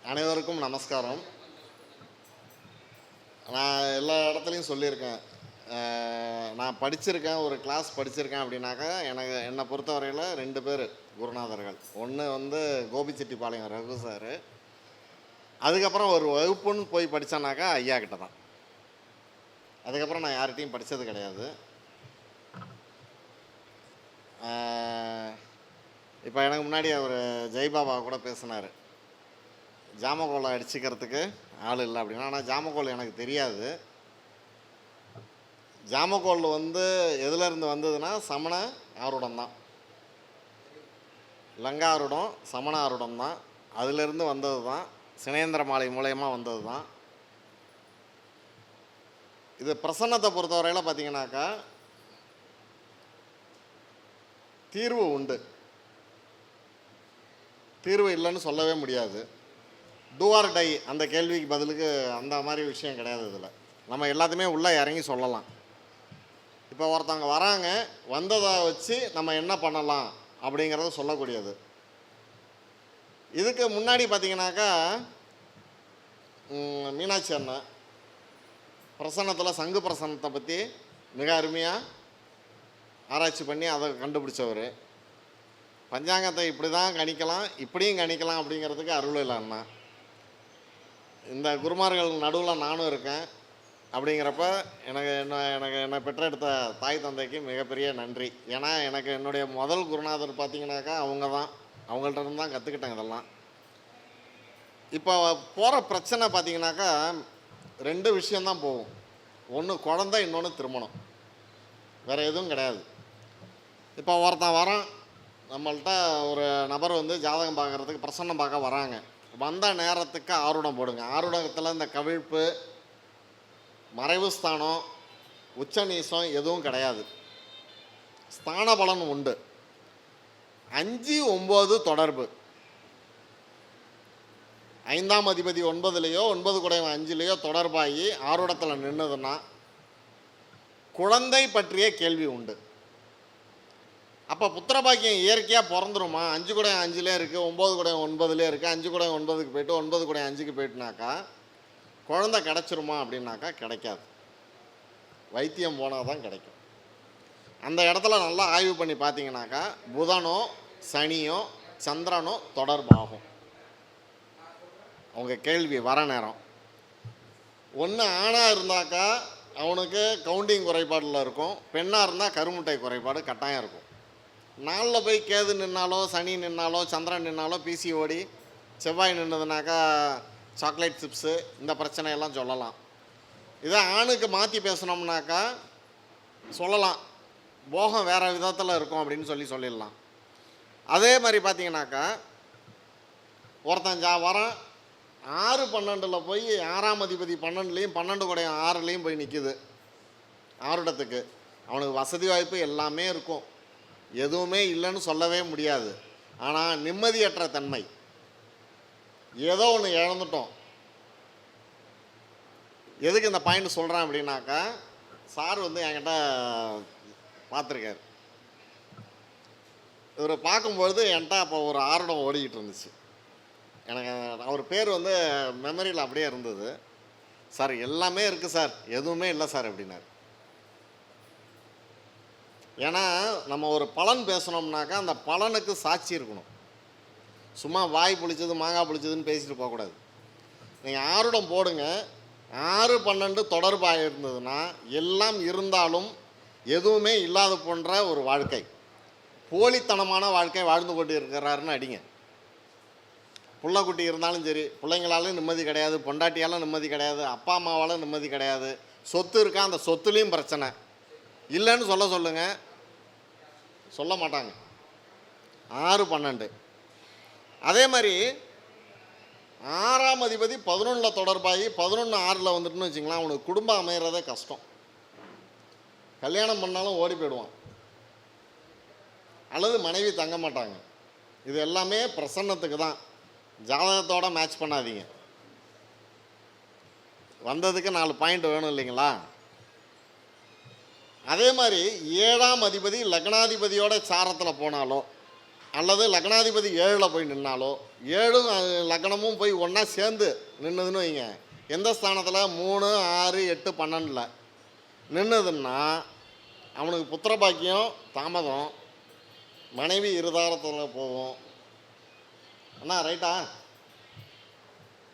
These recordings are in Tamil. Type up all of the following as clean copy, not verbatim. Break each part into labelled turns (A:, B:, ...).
A: அனைவருக்கும் நமஸ்காரம். நான் எல்லா இடத்துலையும் சொல்லியிருக்கேன். நான் படிச்சிருக்கேன், ஒரு கிளாஸ் படிச்சிருக்கேன் அப்படின்னாக்கா, என்னை பொறுத்தவரையில் 2 பேர் குருநாதர்கள். ஒன்று வந்து கோபிச்செட்டிப்பாளையம் ரகு சார். அதுக்கப்புறம் ஒரு வகுப்புன்னு போய் படித்தேன்னாக்கா ஐயா கிட்ட தான். அதுக்கப்புறம் நான் யார்கிட்டையும் படித்தது கிடையாது. இப்போ எனக்கு முன்னாடி அவர் ஜெய்பாபா கூட பேசினார், ஜாமகோலை அடிச்சுக்கிறதுக்கு ஆள் இல்லை அப்படின்னா. ஆனால் ஜாமகோல் எனக்கு தெரியாது. ஜாமகோல் வந்து எதுலேருந்து வந்ததுன்னா சமண ஆருடம் தான், லங்கா ஆருடம், சமண ஆருடம் தான். அதிலிருந்து வந்தது தான், சினேந்திர மாலை மூலயமா வந்தது தான். இது பிரசன்னத்தை பொறுத்தவரையில் பார்த்தீங்கன்னாக்கா தீர்வு உண்டு, தீர்வு இல்லைன்னு சொல்லவே முடியாது. டூ ஆர் டை அந்த கேள்விக்கு பதிலுக்கு அந்த மாதிரி விஷயம் கிடையாது. இதில் நம்ம எல்லாத்தையுமே உள்ளே இறங்கி சொல்லலாம். இப்போ ஒருத்தவங்க வராங்க, வந்ததை வச்சு நம்ம என்ன பண்ணலாம் அப்படிங்கிறத சொல்லக்கூடியது. இதுக்கு முன்னாடி பார்த்தீங்கன்னாக்கா மீனாட்சி அண்ணன் பிரசன்னத்தில் சங்கு பிரசன்னத்தை பற்றி மிக அருமையாக ஆராய்ச்சி பண்ணி அதை கண்டுபிடிச்சவர். பஞ்சாங்கத்தை இப்படி தான் கணிக்கலாம், இப்படியும் கணிக்கலாம் அப்படிங்கிறதுக்கு அருள் இல்லை அண்ணா. இந்த குருமார்கள் நடுவில் நானும் இருக்கேன். அப்படிங்கிறப்ப என்னை பெற்றெடுத்த தாய் தந்தைக்கு மிகப்பெரிய நன்றி. ஏன்னா எனக்கு என்னுடைய முதல் குருநாதர் பார்த்திங்கனாக்கா அவங்க தான், அவங்கள்ட்ட இருந்து தான் கற்றுக்கிட்டேன் இதெல்லாம். இப்போ போகிற பிரச்சனை பார்த்திங்கனாக்கா 2 விஷயந்தான் போகும். ஒன்று குழந்தை, இன்னொன்று திருமணம். வேறு எதுவும் கிடையாது. இப்போ ஒருத்தன் வரான், நம்மள்கிட்ட ஒரு நபர் வந்து ஜாதகம் பார்க்குறதுக்கு பிரசன்னம் பார்க்க வராங்க. வந்த நேரத்துக்கு ஆருடம் போடுங்க. ஆருடத்தில் இந்த கவிழ்ப்பு, மறைவு ஸ்தானம், உச்ச நீசம் எதுவும் கிடையாது. ஸ்தான பலன் உண்டு. 5, 9 தொடர்பு. 5ஆம் அதிபதி 9லேயோ 9 குடையவன் 5லேயோ தொடர்பாகி ஆருடத்தில் நின்றுதுன்னா குழந்தை பற்றிய கேள்வி உண்டு. அப்போ புத்திரபாக்கியம் இயற்கையாக பிறந்துருமா? 5 குடையன் 5லே இருக்குது, 9 குடையன் 9லே இருக்குது. 5 குடையன் 9க்கு போய்ட்டு 9 குடையன் 5க்கு போய்ட்டுனாக்கா குழந்தை கிடச்சிருமா அப்படின்னாக்கா கிடைக்காது. வைத்தியம் போனால் தான் கிடைக்கும். அந்த இடத்துல நல்லா ஆய்வு பண்ணி பார்த்தீங்கன்னாக்கா புதனோ சனியோ சந்திரனோ தொடர்பாகும். அவங்க கேள்வி வர நேரம் ஒன்று ஆணாக இருந்தாக்கா அவனுக்கு கவுண்டிங் குறைபாடில் இருக்கும், பெண்ணாக இருந்தால் கருமுட்டை குறைபாடு கட்டாயம் இருக்கும். நாளில் போய் கேது நின்னாலோ சனி நின்னாலோ சந்திரன் நின்னாலோ பிசிஓடி, செவ்வாய் நின்றுதுனாக்கா சாக்லேட் சிப்ஸு, இந்த பிரச்சனையெல்லாம் சொல்லலாம். இதை ஆணுக்கு மாற்றி பேசணும்னாக்கா சொல்லலாம், போகம் வேறு விதத்தில் இருக்கும் அப்படின்னு சொல்லிடலாம். அதே மாதிரி பார்த்தீங்கன்னாக்கா ஒருத்தன் வரான் 6, 12 போய் 6ஆம் அதிபதி 12லேயும் 12 குடையன் 6லேயும் போய் நிற்கிது ஆருடத்துக்கு. அவனுக்கு வசதி வாய்ப்பு எல்லாமே இருக்கும், எதுவுமே இல்லைன்னு சொல்லவே முடியாது. ஆனால் நிம்மதியற்ற தன்மை, ஏதோ ஒன்று இழந்துட்டோம். எதுக்கு இந்த பாயிண்ட் சொல்கிறேன் அப்படின்னாக்கா, சார் வந்து என்கிட்ட பார்த்துருக்கார். இவர் பார்க்கும்பொழுது என்கிட்ட அப்போ ஒரு ஆருடம் ஓடிக்கிட்டு இருந்துச்சு. எனக்கு அவர் பேர் வந்து மெமரியில் அப்படியே இருந்தது. சார் எல்லாமே இருக்குது சார், எதுவுமே இல்லை சார் அப்படின்னாரு. ஏன்னா நம்ம ஒரு பலன் பேசணும்னாக்கா அந்த பலனுக்கு சாட்சி இருக்கணும். சும்மா வாய் புளிச்சது மாங்காய் புளிச்சதுன்னு பேசிட்டு போகக்கூடாது. நீங்கள் ஆருடம் போடுங்க. 6, 12 தொடர்பாக இருந்ததுன்னா எல்லாம் இருந்தாலும் எதுவுமே இல்லாத போன்ற ஒரு வாழ்க்கை, போலித்தனமான வாழ்க்கை வாழ்ந்து கொண்டு இருக்கிறாருன்னு அடிங்க. புள்ளக்குட்டி இருந்தாலும் சரி, பிள்ளைங்களாலும் நிம்மதி கிடையாது, பொண்டாட்டியாலும் நிம்மதி கிடையாது, அப்பா அம்மாவாலும் நிம்மதி கிடையாது. சொத்து இருக்கா, அந்த சொத்துலேயும் பிரச்சனை இல்லைன்னு சொல்லுங்கள், சொல்ல மாட்டாங்க. 6, 12. அதே மாதிரி 6ஆம் அதிபதி 11ல் தொடர்பாகி 11, 6ல் வந்துட்டுன்னு வச்சிங்களேன், அவனுக்கு குடும்பம் அமைகிறதே கஷ்டம். கல்யாணம் பண்ணாலும் ஓடி போயிடுவான், அல்லது மனைவி தங்க மாட்டாங்க. இது எல்லாமே பிரசன்னத்துக்கு தான். ஜாதகத்தோடு மேட்ச் பண்ணாதீங்க. வந்ததுக்கு 4 பாயிண்ட் வேணும் இல்லைங்களா? அதே மாதிரி 7ஆம் அதிபதி லக்னாதிபதியோட சாரத்தில் போனாலோ அல்லது லக்னாதிபதி 7ல் போய் நின்னாலோ 7 லக்னமும் போய் ஒன்றா சேர்ந்து நின்றுதுன்னு வைங்க, எந்த ஸ்தானத்தில் 3, 6, 8, 12 நின்றுதுன்னா அவனுக்கு புத்திர பாக்கியம் தாமதம், மனைவி இருதாரத்தில் போகும். அண்ணா ரைட்டா?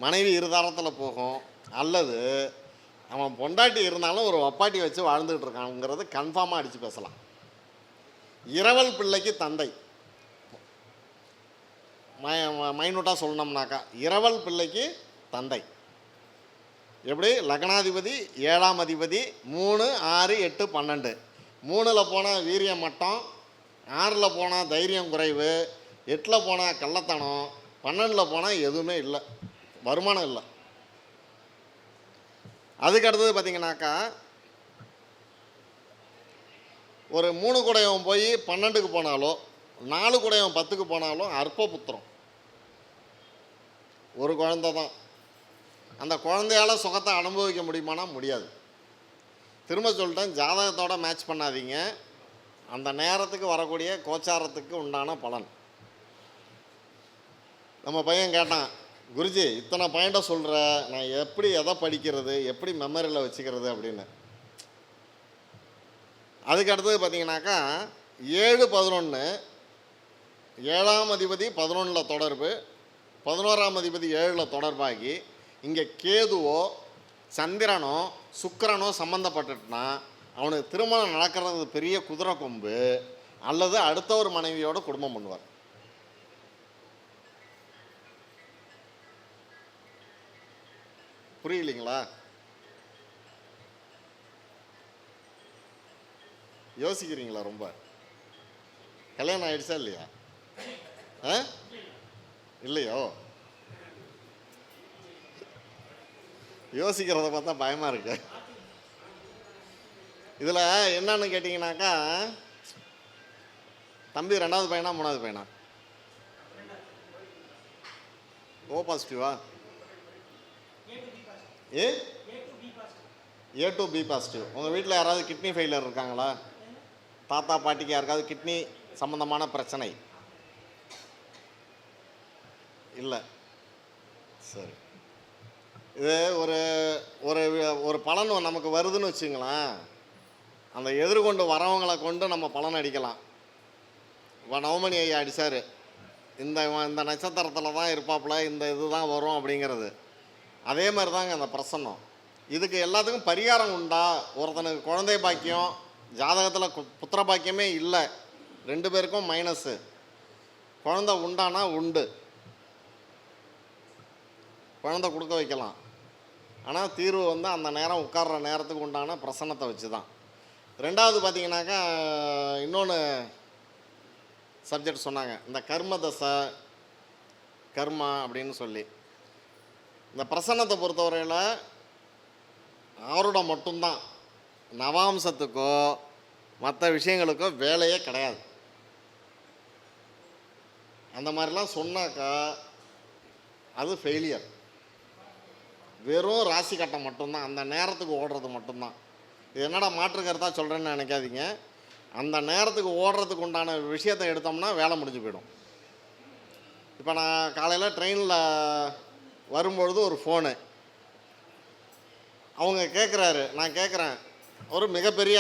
A: மனைவி இருதாரத்தில் போகும், அல்லது அவன் பொண்டாட்டி இருந்தாலும் ஒரு வப்பாட்டி வச்சு வாழ்ந்துகிட்டு இருக்காங்கிறது கன்ஃபார்மாக அடித்து பேசலாம். இரவல் பிள்ளைக்கு தந்தை, மைனூட்டாக சொல்லணும்னாக்கா இரவல் பிள்ளைக்கு தந்தை எப்படி? லக்னாதிபதி 7ஆம் அதிபதி 3, 6, 8, 12. 3ல் போனால் வீரியம் மட்டம், 6ல் போனால் தைரியம் குறைவு, 8ல் போனால் கள்ளத்தனம், 12ல் போனால் எதுவுமே இல்லை, வருமானம் இல்லை. அதுக்கு அடுத்தது பார்த்தீங்கன்னாக்கா ஒரு 3 குடையவன் போய் 12க்கு போனாலோ 4 குடையவன் 10க்கு போனாலும் அற்ப புத்திரம், ஒரு குழந்தை தான். அந்த குழந்தையால் சுகத்தை அனுபவிக்க முடியுமானா முடியாது. திரும்ப சொல்லிட்டேன், ஜாதகத்தோட மேட்ச் பண்ணாதீங்க, அந்த நேரத்துக்கு வரக்கூடிய கோச்சாரத்துக்கு உண்டான பலன். நம்ம பையன் கேட்டான், குருஜி இத்தனை பாயிண்ட்டை சொல்கிற, நான் எப்படி எதை படிக்கிறது, எப்படி மெமரியில் வச்சுக்கிறது அப்படின்னு. அதுக்கு அடுத்தது பார்த்தீங்கன்னாக்கா 7, 11, 7ஆம் அதிபதி 11ல் தொடர்பு, 11ஆம் அதிபதி 7ல் தொடர்பாகி இங்கே கேதுவோ சந்திரனோ சுக்கிரனோ சம்மந்தப்பட்டுட்டுனா அவனுக்கு திருமணம் நடக்கிறது பெரிய குதிரை கொம்பு, அல்லது அடுத்த ஒரு மனைவியோட குடும்பம் பண்ணுவார். புரியலைங்களா? யோசிக்கிறீங்களா? ரொம்ப கல்யாணம் ஆயிடுச்சா இல்லையா? இல்லையோ? யோசிக்கிறத பார்த்தா பயமாக இருக்கு. இதில் என்னன்னு கேட்டிங்கனாக்கா, தம்பி 2வது பையனா 3வது பையனா? ஓ பாசிட்டிவா? A to B positive. உங்கள் வீட்டில் யாராவது கிட்னி ஃபெயிலியர் இருக்காங்களா? தாத்தா பாட்டிக்கு யாருக்காவது கிட்னி சம்மந்தமான பிரச்சனை இல்லை? சரி, இது ஒரு ஒரு ஒரு பலன் நமக்கு வருதுன்னு வச்சுங்களேன், அந்த எதிர்கொண்டு வரவங்களை கொண்டு நம்ம பலன் அடிக்கலாம். இப்போ நவமணி ஐயா அடித்தார், இந்த இந்த நட்சத்திரத்தில் தான் இருப்பாப்புல, இந்த இது தான் வரும் அப்படிங்கிறது. அதே மாதிரி தாங்க அந்த பிரசன்னம். இதுக்கு எல்லாத்துக்கும் பரிகாரம் உண்டா? ஒருத்தனுக்கு குழந்தை பாக்கியம், ஜாதகத்தில் புத்திர பாக்கியமே இல்லை, 2 பேருக்கும் மைனஸு, குழந்தை உண்டானா உண்டு, குழந்தை கொடுக்க வைக்கலாம். ஆனால் தீர்வு அந்த நேரம் உட்கார்ற நேரத்துக்கு உண்டான பிரசன்னத்தை வச்சு தான். 2வது பார்த்தீங்கன்னாக்கா இன்னொன்று சப்ஜெக்ட் சொன்னாங்க, இந்த கர்ம தசை கர்மா அப்படின்னு சொல்லி. இந்த பிரசன்னத்தை பொறுத்தவரையில் அவரோட மட்டும்தான், நவாம்சத்துக்கோ மற்ற விஷயங்களுக்கோ வேலையே கிடையாது. அந்த மாதிரிலாம் சொன்னாக்கா அது ஃபெயிலியர். வெறும் ராசி கட்டம் மட்டும்தான், அந்த நேரத்துக்கு ஓடுறது மட்டும்தான். இது என்னடா மாற்று கருத்தாக சொல்கிறேன்னு நினைக்காதீங்க. அந்த நேரத்துக்கு ஓடுறதுக்கு உண்டான விஷயத்தை எடுத்தோம்னா வேலை முடிஞ்சு போயிடும். இப்போ நான் காலையில் ட்ரெயினில் வரும்பொழுது ஒரு ஃபோனு, அவங்க கேட்குறாரு, நான் கேட்குறேன், ஒரு மிகப்பெரிய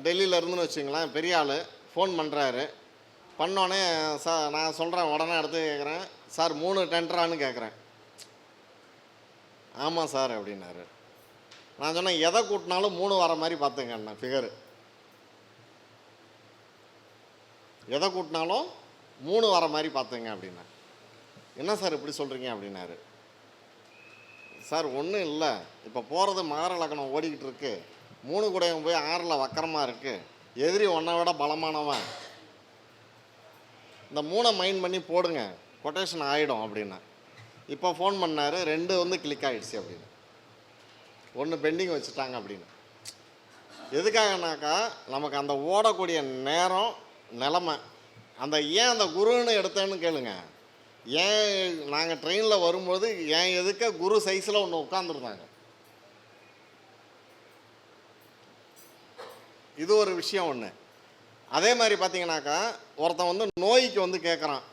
A: டெல்லியில் இருந்துன்னு வச்சுங்களேன், பெரிய ஆள் ஃபோன் பண்ணுறாரு. பண்ணோடனே சார் நான் சொல்கிறேன், உடனே எடுத்து கேட்குறேன், சார் 3 டெண்டரான்னு கேட்குறேன். ஆமாம் சார் அப்படின்னாரு. நான் சொன்னேன், எதை கூட்டினாலும் 3 வர மாதிரி பார்த்துங்க அண்ணா ஃபிகரு, எதை கூட்டினாலும் 3 வர மாதிரி பார்த்துங்க அப்படின்னா. என்ன சார் இப்படி சொல்கிறீங்க அப்படின்னாரு. சார் ஒன்றும் இல்லை, இப்போ போகிறது மகர லக்னம் ஓடிக்கிட்டு இருக்கு, 3 கூடையும் போய் 6ல் வக்கரமாக இருக்குது, எதிரி ஒன்றை விட பலமானவன், இந்த 3 மைண்ட் பண்ணி போடுங்க, கொட்டேஷன் ஆகிடும் அப்படின்னா. இப்போ ஃபோன் பண்ணார், 2 கிளிக் ஆகிடுச்சு அப்படின்னு, 1 பெண்டிங் வச்சுட்டாங்க அப்படின்னு. எதுக்காகனாக்கா நமக்கு அந்த ஓடக்கூடிய நேரம் நிலமை, அந்த ஏன் அந்த குருன்னு எடுத்தேன்னு கேளுங்க. ஏன் நாங்கள் ட்ரெயினில் வரும்போது ஏன் எதுக்க குரு சைஸில் ஒன்று உட்காந்துருந்தாங்க. இது ஒரு விஷயம் ஒன்று. அதே மாதிரி பார்த்தீங்கன்னாக்கா ஒருத்தன் வந்து நோய்க்கு வந்து கேட்குறான்,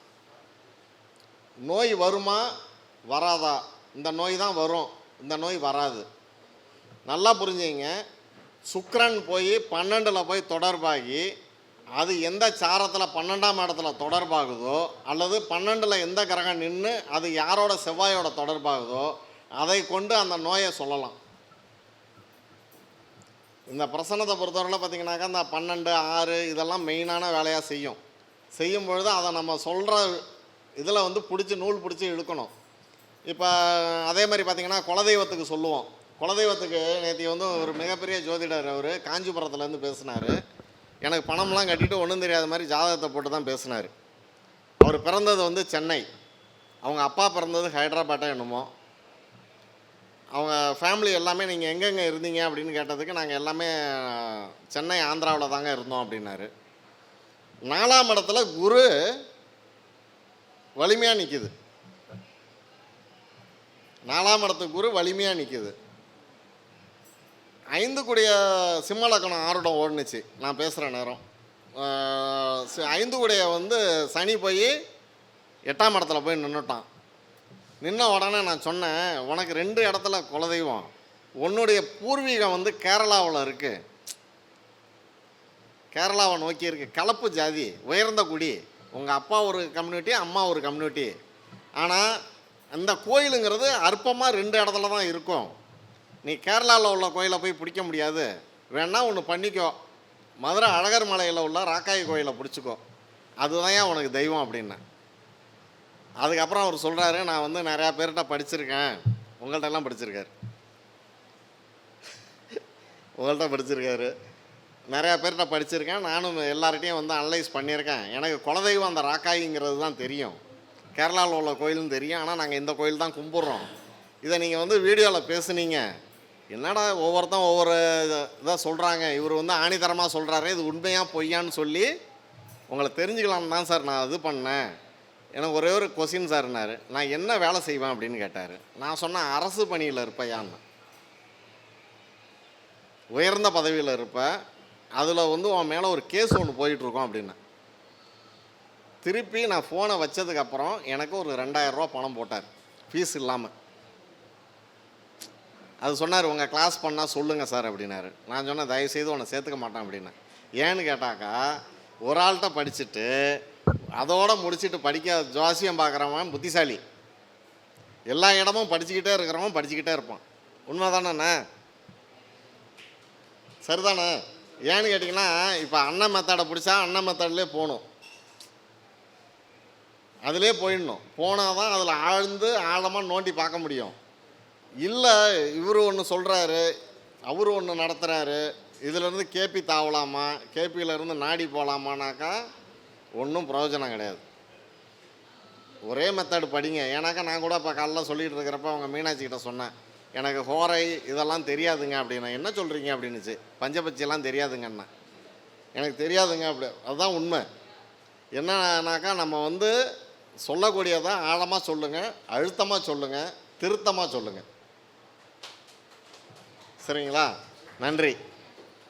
A: நோய் வருமா வராதா? இந்த நோய் தான் வரும், இந்த நோய் வராது. நல்லா புரிஞ்சுங்க. சுக்கிரன் போய் 12ல் போய் தொடர்பாகி அது எந்த சாரத்தில் 12ஆம் இடத்துல தொடர்பாகுதோ, அல்லது 12ல் எந்த கிரகம் நின்று அது யாரோட செவ்வாயோட தொடர்பாகுதோ அதை கொண்டு அந்த நோயை சொல்லலாம். இந்த பிரசன்னத்தை பொறுத்தவரையில் பார்த்திங்கனாக்கா இந்த 12, 6 இதெல்லாம் மெயினான வேலையாக செய்யும் பொழுது அதை நம்ம சொல்கிற இதில் வந்து நூல் பிடிச்சி இழுக்கணும். இப்போ அதே மாதிரி பார்த்திங்கன்னா குலதெய்வத்துக்கு சொல்லுவோம். குலதெய்வத்துக்கு நேற்று வந்து ஒரு மிகப்பெரிய ஜோதிடர், அவர் காஞ்சிபுரத்துலேருந்து பேசினார். எனக்கு பணம்லாம் கட்டிட்டு ஒன்றும் தெரியாத மாதிரி ஜாதகத்தை போட்டு தான் பேசினார். அவர் பிறந்தது வந்து சென்னை, அவங்க அப்பா பிறந்தது ஹைதராபாட்டோ என்னமோ. அவங்க ஃபேமிலி எல்லாமே நீங்கள் எங்கெங்கே இருந்தீங்க அப்படின்னு கேட்டதுக்கு நாங்கள் எல்லாமே சென்னை ஆந்திராவில் தாங்க இருந்தோம் அப்படின்னாரு. 4ஆம் இடத்துல குரு வலிமையாக நிற்கிது. 4ஆம் இடத்துக்கு குரு வலிமையாக நிற்கிது. 5 கூடிய சிம்ம லக்கணம் ஆருடம் ஓடுனுச்சு நான் பேசுகிற நேரம். 5 கூடிய வந்து சனி போய் 8ஆம் இடத்துல போய் நின்றுட்டான். நின்ன உடனே நான் சொன்னேன், உனக்கு 2 இடத்துல குலதெய்வம், உன்னுடைய பூர்வீகம் வந்து கேரளாவில் இருக்குது, கேரளாவை நோக்கி இருக்குது, கலப்பு ஜாதி, உயர்ந்த குடி, உங்கள் அப்பா ஒரு கம்யூனிட்டி, அம்மா ஒரு கம்யூனிட்டி. ஆனால் அந்த கோயிலுங்கிறது அற்பமாக 2 இடத்துல தான் இருக்கும். நீ கேரளாவில் உள்ள கோயிலை போய் பிடிக்க முடியாது, வேணா ஒன்று பண்ணிக்கோ, மதுரை அழகர் மலையில் உள்ள ராக்காயி கோயிலை பிடிச்சிக்கோ, அதுதான் ஏன் உனக்கு தெய்வம் அப்படின்னேன். அதுக்கப்புறம் அவர் சொல்கிறாரு, நான் வந்து நிறையா பேர்கிட்ட படிச்சிருக்கேன், உங்கள்கிட்டலாம் படிச்சிருக்காரு, உங்கள்கிட்ட படிச்சிருக்காரு, நிறையா பேர்கிட்ட படிச்சிருக்கேன், நானும் எல்லார்கிட்டையும் வந்து அனலைஸ் பண்ணியிருக்கேன். எனக்கு குலதெய்வம் அந்த ராக்காயிங்கிறது தான் தெரியும், கேரளாவில் உள்ள கோயிலும் தெரியும், ஆனால் நாங்கள் இந்த கோயில் தான் கும்பிட்றோம். இதை நீங்கள் வந்து வீடியோவில் பேசுனீங்க, என்னடா ஒவ்வொருத்தன் ஒவ்வொரு இதாக சொல்கிறாங்க, இவர் வந்து ஆணித்தரமாக சொல்கிறாரு, இது உண்மையாக பொய்யான்னு சொல்லி உங்களை தெரிஞ்சுக்கலான்னு தான் சார் நான் இது பண்ணேன். எனக்கு ஒரே ஒரு கொஸ்டின் சார்னாரு. நான் என்ன வேலை செய்வேன் அப்படின்னு கேட்டார். நான் சொன்னேன், அரசு பணியில் இருப்பையான்னு, உயர்ந்த பதவியில் இருப்ப, அதில் வந்து உன் மேலே ஒரு கேஸ் ஒன்று போயிட்டுருக்கோம் அப்படின்னு. திருப்பி நான் ஃபோனை வச்சதுக்கப்புறம் எனக்கு ஒரு 2000 ரூபா பணம் போட்டார், ஃபீஸ் இல்லாமல். அது சொன்னார், உங்கள் கிளாஸ் பண்ணால் சொல்லுங்கள் சார் அப்படின்னாரு. நான் சொன்னேன், தயவுசெய்து உன்னை சேர்த்துக்க மாட்டேன் அப்படின்னேன். ஏன்னு கேட்டாக்கா, ஒரு ஆள்கிட்ட படிச்சுட்டு அதோடு முடிச்சுட்டு படிக்க ஜோசியம் பார்க்குறவன் புத்திசாலி, எல்லா இடமும் படிச்சுக்கிட்டே இருக்கிறவன் படிச்சுக்கிட்டே இருப்பான். உண்மை தானேண்ணே? சரிதானே? ஏன்னு கேட்டிங்கன்னா, இப்போ அண்ணன் மெத்தடை பிடிச்சா அண்ணன் மெத்தட்லேயே போகணும், அதிலே போயிடணும். போனால் தான் அதில் ஆழ்ந்து ஆழமாக நோண்டி பார்க்க முடியும். இல்லை இவர் ஒன்று சொல்கிறாரு, அவர் ஒன்று நடத்துகிறாரு, இதிலேருந்து கேபி தாவலாமா, கேபியிலேருந்து நாடி போகலாமானாக்கா ஒன்றும் பிரயோஜனம் கிடையாது. ஒரே மெத்தடு படிங்க. ஏன்னாக்கா நான் கூட இப்போ காலைல சொல்லிகிட்டு இருக்கிறப்ப அவங்க மீனாட்சிக்கிட்ட சொன்னேன், எனக்கு ஹோரை இதெல்லாம் தெரியாதுங்க அப்படின்னா. என்ன சொல்கிறீங்க அப்படின்னுச்சு. பஞ்சபட்சியெல்லாம் தெரியாதுங்கண்ணா. எனக்கு தெரியாதுங்க அப்படி. அதுதான் உண்மை. என்னன்னாக்கா, நம்ம வந்து சொல்லக்கூடியதான் ஆழமாக சொல்லுங்கள், அழுத்தமாக சொல்லுங்கள், திருத்தமாக சொல்லுங்கள். சரிங்களா? நன்றி.